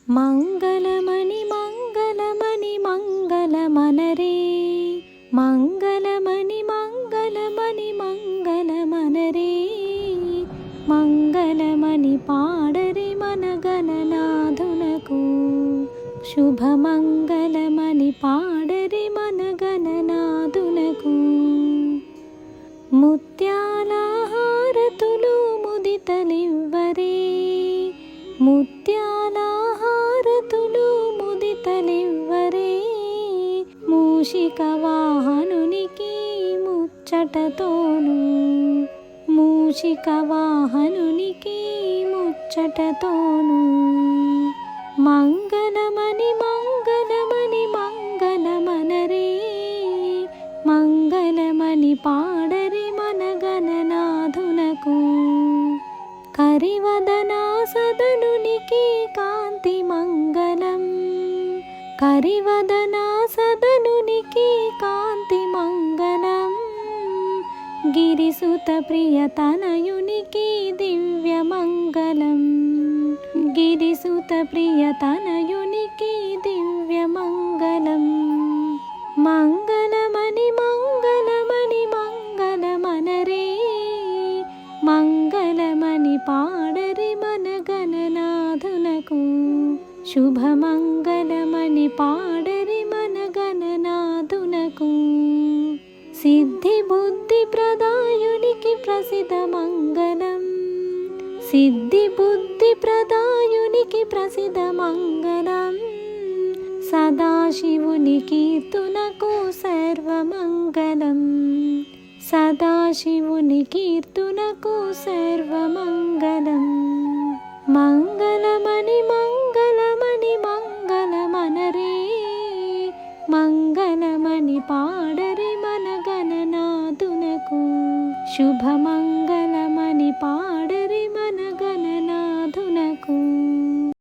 మంగళమణి మంగళమణి మంగళమనరే మంగళమణి మంగళమణి మంగళమనరే మంగళమణి పాడరి మన గణనాథునకు శుభమంగళమణి పాడరి మన గణనాథునకు ముత్యాల హారతులు ముదితలివ్వరే ముత్యాల హారతులు ముదితలివ్వరే మూషిక వాహనునికి ముచ్చటతోను మూషిక వాహనునికి ముచ్చటతోను మంగళమణి మంగళమణి మంగళమనరే మంగళమణి పాడరి మన గణనాథునకు కరివదనా సదనునికి కాంతి మంగళం కరివదనా సదనునికి కాంతి మంగళం గిరిసుత ప్రియతనయునికి దివ్య మంగళం గిరిసుత ప్రియతనయునికి దివ్య మంగళం మంగళమణి మంగళమణి మంగళమనరే మంగళమణి పాడరి మన గణనాథునకు శుభమంగళమణి పాడరి మన గణనాథునకు సిద్ధి బుద్ధి ప్రదాయునికి ప్రసిద్ధ మంగళం సిద్ధి బుద్ధి ప్రదాయునికి ప్రసిద్ధ మంగళం సదాశివుని కీర్తునకు సర్వమంగళం సదాశివుని కీర్తునకు సర్వమంగళం మంగళమణి మంగళమణి మంగళమనరే మంగళమణి పాడరి మన గణనాథునకు శుభమంగళమణి